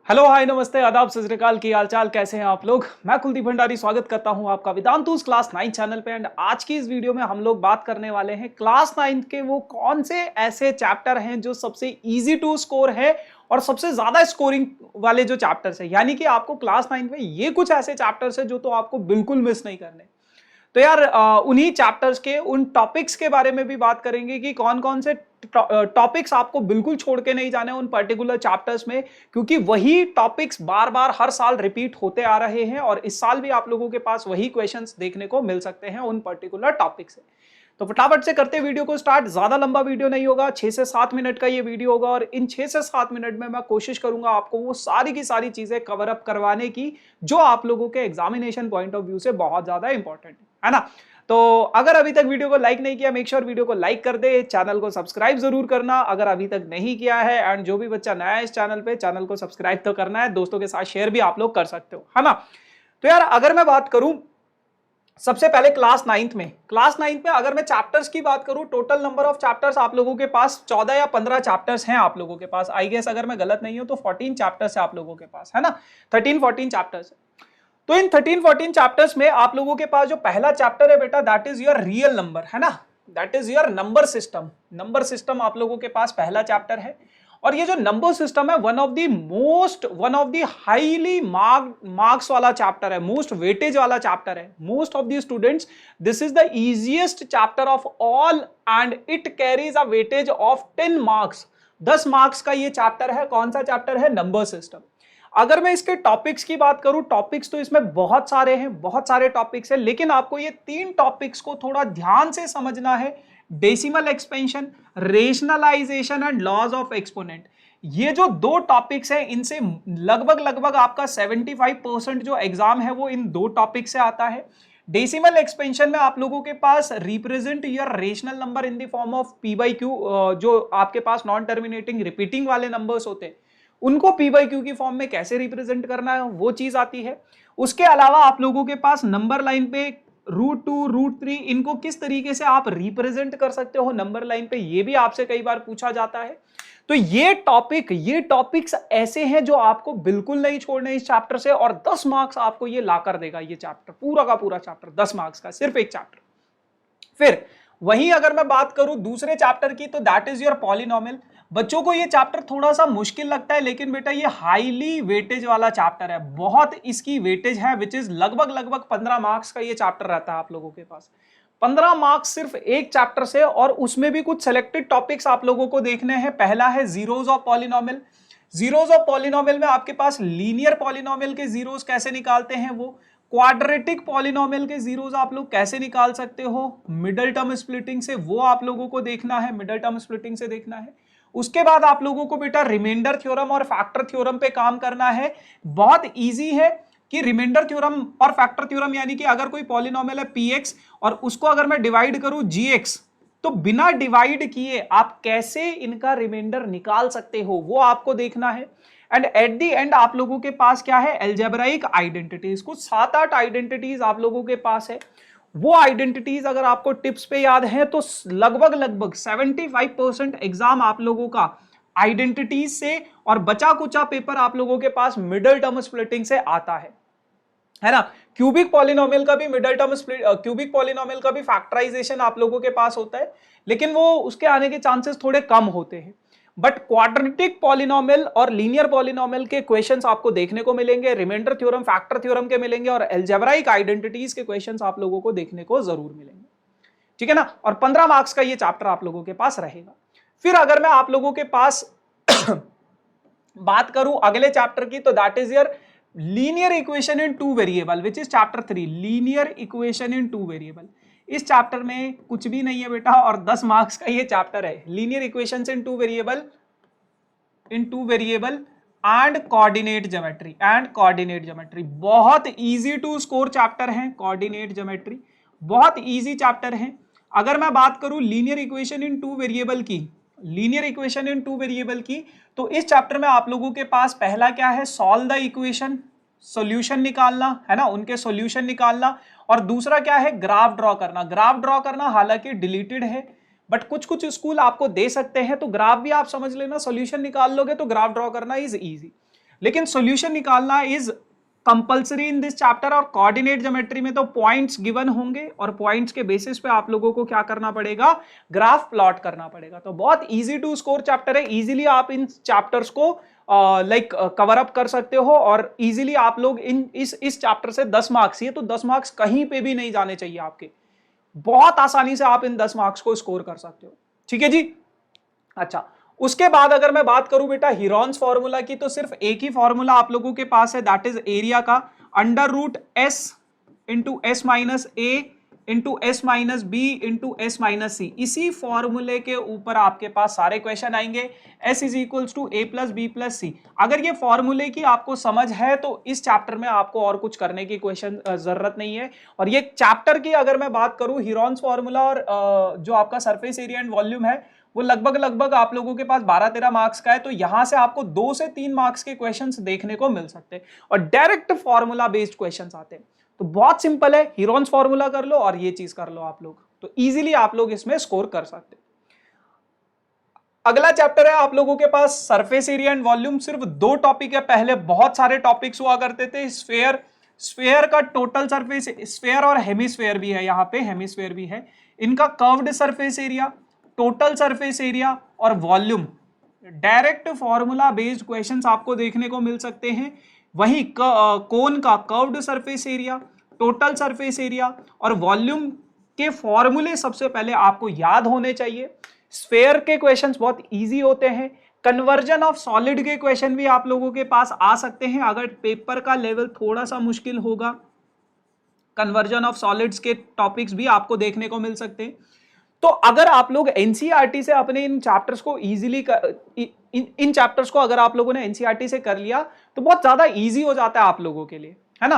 Hello hi नमस्ते आदाब सत श्री अकाल की हालचाल कैसे हैं आप लोग। मैं कुलदीप भंडारी स्वागत करता हूं आपका वेदांतुस क्लास 9 चैनल पे। एंड आज की इस वीडियो में हम लोग बात करने वाले हैं क्लास 9 के वो कौन से ऐसे चैप्टर हैं जो सबसे इजी टू स्कोर है और सबसे ज्यादा स्कोरिंग वाले जो चैप्टर्स है। यानी कि आपको क्लास 9 में ये कुछ ऐसे चैप्टर्स है जो तो आपको बिल्कुल मिस नहीं करने। तो यार उन्हीं चैप्टर्स के उन टॉपिक्स के बारे में भी बात करेंगे कि कौन कौन से टॉपिक्स आपको बिल्कुल छोड़ के नहीं जाने उन पर्टिकुलर चैप्टर्स में, क्योंकि वही टॉपिक्स बार बार हर साल रिपीट होते आ रहे हैं और इस साल भी आप लोगों के पास वही क्वेश्चंस देखने को मिल सकते हैं उन पर्टिकुलर टॉपिक से। तो फटाफट से करते वीडियो को स्टार्ट। ज्यादा लंबा वीडियो नहीं होगा, 6 से 7 मिनट का ये वीडियो होगा और इन 6 से 7 मिनट में मैं कोशिश करूंगा आपको वो सारी की सारी चीजें कवर अप करवाने की जो आप लोगों के एग्जामिनेशन पॉइंट ऑफ व्यू से बहुत ज्यादा इंपॉर्टेंट है ना। तो अगर अभी तक वीडियो को लाइक नहीं किया, मेक श्योर वीडियो को लाइक कर दे, चैनल को सब्सक्राइब जरूर करना अगर अभी तक नहीं किया है। एंड जो भी बच्चा नया है इस चैनल पे, चैनल को सब्सक्राइब तो करना है, दोस्तों के साथ शेयर भी आप लोग कर सकते हो, है ना। तो यार अगर मैं बात करूं सबसे पहले क्लास 9th में अगर मैं चैप्टर्स की बात करूं, टोटल नंबर ऑफ चैप्टर्स आप लोगों के पास 14 या 15 चैप्टर्स हैं आप लोगों के पास। आई गेस अगर मैं गलत नहीं हूं तो 14 चैप्टर्स है आप लोगों के पास, है ना। 13-14 चैप्टर्स है। तो इन 13-14 चैप्टर्स में आप लोगों के पास जो पहला चैप्टर है बेटा, that is your real number, है ना। That is your number system. Number system आप लोगों के पास पहला चैप्टर है। और ये जो नंबर सिस्टम है one of the highly marks वाला चैप्टर है, मोस्ट वेटेज वाला चैप्टर है। Most of the students this is the easiest chapter of all and it carries a weightage of 10 marks. 10 marks का ये चैप्टर है। कौन सा चैप्टर है? Number system. अगर मैं इसके टॉपिक्स की बात करूं, टॉपिक्स तो इसमें बहुत सारे हैं, बहुत सारे टॉपिक्स हैं, लेकिन आपको ये 3 टॉपिक्स को थोड़ा ध्यान से समझना है। Decimal expansion, rationalization and laws of exponent. ये जो 2 टॉपिक्स हैं इनसे लगभग आपका 75% जो एग्जाम है वो इन 2 टॉपिक से आता है। डेसिमल एक्सपेंशन में आप लोगों के पास represent your rational number in the form of P by Q, जो आपके पास नॉन टर्मिनेटिंग रिपीटिंग वाले नंबर्स होते हैं उनको पी बाई क्यू की फॉर्म में कैसे रिप्रेजेंट करना है वो चीज आती है। उसके अलावा आप लोगों के पास नंबर लाइन पे √2, √3 इनको किस तरीके से आप रिप्रेजेंट कर सकते हो नंबर लाइन पे, ये भी आपसे कई बार पूछा जाता है। तो ये टॉपिक्स ऐसे हैं जो आपको बिल्कुल नहीं छोड़ने इस चैप्टर से, और 10 मार्क्स आपको ये ला कर देगा। ये चैप्टर पूरा का पूरा चैप्टर 10 मार्क्स का, सिर्फ एक चैप्टर। फिर वहीं अगर मैं बात करूं दूसरे चैप्टर की, तो दैट इज योर पॉलिनोमियल। बच्चों को ये चैप्टर थोड़ा सा मुश्किल लगता है, लेकिन बेटा ये हाईली वेटेज वाला चैप्टर है। बहुत इसकी वेटेज है, विच इज लगभग 15 मार्क्स का ये चैप्टर रहता है आप लोगों के पास। 15 मार्क्स सिर्फ एक चैप्टर से, और उसमें भी कुछ सेलेक्टेड टॉपिक्स आप लोगों को देखने हैं। पहला है zeros of polynomial. Zeros of polynomial में आपके पास लीनियर पॉलिनोमियल के जीरोज कैसे निकालते हैं वो, क्वाड्रेटिक पॉलिनोमियल के जीरोज आप लोग कैसे निकाल सकते हो मिडल टर्म स्प्लिटिंग से, वो आप लोगों को देखना है, मिडल टर्म स्प्लिटिंग से देखना है। उसके बाद आप लोगों को बेटा रिमाइंडर थ्योरम और फैक्टर थ्योरम पे काम करना है। बहुत इजी है कि रिमाइंडर थ्योरम और फैक्टर थ्योरम, यानी कि अगर कोई पॉलिनोमियल है px और उसको अगर मैं डिवाइड करूं gx, तो बिना डिवाइड किए आप कैसे इनका रिमाइंडर निकाल सकते हो वो आपको देखना है। एंड एट द एंड आप लोगों के पास क्या है? Algebraic identities. कुछ 7-8 आइडेंटिटीज आप लोगों के पास है। वो आइडेंटिटीज अगर आपको टिप्स पे याद है तो लगभग 75% एग्जाम आप लोगों का आइडेंटिटीज से, और बचा कुचा पेपर आप लोगों के पास मिडल टर्म स्प्लिटिंग से आता है ना। क्यूबिक पॉलिनोमियल का भी मिडल टर्म क्यूबिक पॉलिनोमियल का भी फैक्टराइजेशन आप लोगों के पास होता है, लेकिन वो उसके आने के चांसेस थोड़े कम होते हैं। बट क्वाड्रेटिक पॉलिनोमियल और लीनियर पॉलिनोमियल के क्वेश्चंस आपको देखने को मिलेंगे, रिमाइंडर थ्योरम, फैक्टर थ्योरम के मिलेंगे, और अलजेब्राइक आइडेंटिटीज के क्वेश्चंस आप लोगों को देखने को जरूर मिलेंगे, ठीक है ना। और 15 मार्क्स का ये चैप्टर आप लोगों के पास रहेगा। फिर अगर मैं आप लोगों के पास बात करूं अगले चैप्टर की, तो that is your linear equation in 2 variable, which is chapter 3, linear equation in 2 variable. इस चैप्टर में कुछ भी नहीं है बेटा, और 10 मार्क्स का ये चैप्टर है। Linear equations in 2 variable and coordinate geometry. बहुत इजी टू स्कोर चैप्टर है कोऑर्डिनेट ज्योमेट्री, बहुत इजी चैप्टर है। अगर मैं बात करूं लीनियर इक्वेशन इन 2 वेरिएबल की, तो इस चैप्टर में आप लोगों के पास पहला क्या है? सॉल्व द इक्वेशन, सॉल्यूशन निकालना, है ना, उनके सॉल्यूशन निकालना। और दूसरा क्या है? ग्राफ ड्रॉ करना। हालांकि डिलीटेड है, बट कुछ स्कूल आपको दे सकते हैं, तो ग्राफ भी आप समझ लेना, सॉल्यूशन निकाल लोगे तो ग्राफ ड्रॉ करना इज इजी। लेकिन सॉल्यूशन निकालना is compulsory in this chapter. और कोऑर्डिनेट ज्योमेट्री में तो पॉइंट्स गिवन होंगे और पॉइंट्स के बेसिस पे आप लोगों को क्या करना पड़ेगा, ग्राफ प्लॉट करना पड़ेगा। तो बहुत इजी टू स्कोर चैप्टर है, इजीली आप इन चैप्टर्स को कवर अप कर सकते हो और इजीली आप लोग इस चैप्टर से 10 मार्क्स, ये तो 10 मार्क्स कहीं पे भी नहीं जाने चाहिए आपके, बहुत आसानी से आप इन 10 मार्क्स को स्कोर कर सकते हो। ठीक है जी। अच्छा, उसके बाद अगर मैं बात करूं बेटा हीरोन्स फॉर्मूला की, तो सिर्फ एक ही फॉर्मूला आप लोगों के पास है, दैट इज एरिया का under root S into S minus A into S minus B into S minus C. इसी फॉर्मूले के ऊपर आपके पास सारे क्वेश्चन आएंगे। S is equals to A plus B plus C. अगर ये फॉर्मूले की आपको समझ है तो इस चैप्टर में आपको और कुछ करने की क्वेश्चन जरूरत नहीं है। और ये चैप्टर की अगर मैं बात करूं, हीरोन्स फॉर्मूला और जो आपका सरफेस एरिया एंड वॉल्यूम है वो लगभग आप लोगों के पास 12-13 मार्क्स का है। तो यहां से आपको 2 से 3 मार्क्स के क्वेश्चंस देखने को मिल सकते हैं और डायरेक्ट फॉर्मूला बेस्ड क्वेश्चंस आते हैं। तो बहुत सिंपल है, हीरोन्स फॉर्मूला कर लो और ये चीज कर लो आप लोग, तो इजीली आप लोग इसमें स्कोर कर सकते हैं। अगला चैप्टर है आप लोगों के पास सरफेस एरिया एंड वॉल्यूम। सिर्फ 2 टॉपिक है, पहले बहुत सारे टॉपिक्स हुआ करते थे। स्फेयर का टोटल सरफेस, स्फेयर और हेमिस्फेयर भी है, यहाँ पे हेमिस्फेयर भी है। इनका curved surface area, total surface area और volume, direct formula based questions आपको देखने को मिल सकते हैं। वही कोन का curved surface area, total surface area और वॉल्यूम के फॉर्मूले सबसे पहले आपको याद होने चाहिए। स्फेयर के क्वेश्चंस बहुत इजी होते हैं। कन्वर्जन ऑफ सॉलिड के क्वेश्चन भी आप लोगों के पास आ सकते हैं अगर पेपर का लेवल थोड़ा सा मुश्किल होगा। कन्वर्जन ऑफ सॉलिड्स के टॉपिक्स भी आपको देखने को मिल सकते हैं। तो अगर आप लोग एनसीईआरटी से अपने इन चैप्टर्स को इजीली इन चैप्टर्स को अगर आप लोगों ने एनसीईआरटी से कर लिया तो बहुत ज्यादा इजी हो जाता है आप लोगों के लिए, है ना।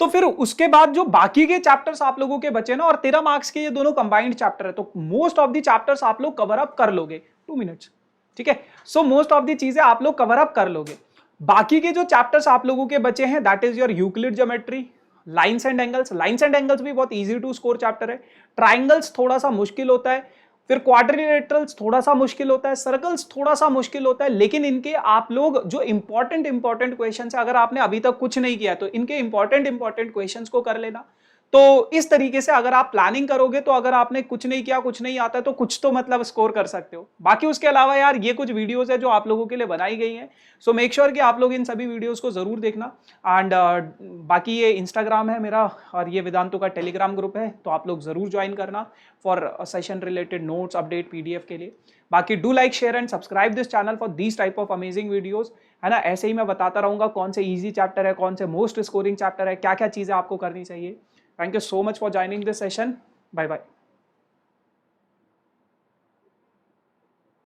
तो फिर उसके बाद जो बाकी के चैप्टर्स आप लोगों के बचे ना, और 13 मार्क्स के ये दोनों कंबाइंड चैप्टर है, तो मोस्ट ऑफ द चैप्टर्स आप लोग कवर अप कर लोगे 2 मिनट्स। ठीक है, सो मोस्ट ऑफ द चीजें आप लोग कवर अप कर लोगे। बाकी के जो चैप्टर्स आप लोगों के बचे हैं that is your Euclid geometry, lines and angles. Lines and angles भी बहुत इजी टू स्कोर चैप्टर है। ट्राइंगल्स थोड़ा सा मुश्किल होता है, फिर क्वाड्रिलेटरल्स थोड़ा सा मुश्किल होता है, सर्कल्स थोड़ा सा मुश्किल होता है, लेकिन इनके आप लोग जो इंपॉर्टेंट क्वेश्चंस है, अगर आपने अभी तक कुछ नहीं किया तो इनके इंपॉर्टेंट क्वेश्चंस को कर लेना। तो इस तरीके से अगर आप प्लानिंग करोगे तो अगर आपने कुछ नहीं किया, कुछ नहीं आता, तो कुछ तो मतलब स्कोर कर सकते हो। बाकी उसके अलावा यार ये कुछ वीडियोस है जो आप लोगों के लिए बनाई गई हैं, सो मेक श्योर कि आप लोग इन सभी वीडियोस को जरूर देखना। एंड बाकी ये इंस्टाग्राम है मेरा और ये वेदांतु का टेलीग्राम ग्रुप है, तो आप लोग जरूर ज्वाइन करना for session related notes, update, PDF के लिए। बाकी do like, share and subscribe this channel for these type of amazing videos, है ना। ऐसे ही मैं बताता रहूंगा कौन से ईजी चैप्टर है, कौन से मोस्ट स्कोरिंग चैप्टर है, क्या क्या चीजें आपको करनी चाहिए। Thank you so much for joining this session. Bye bye.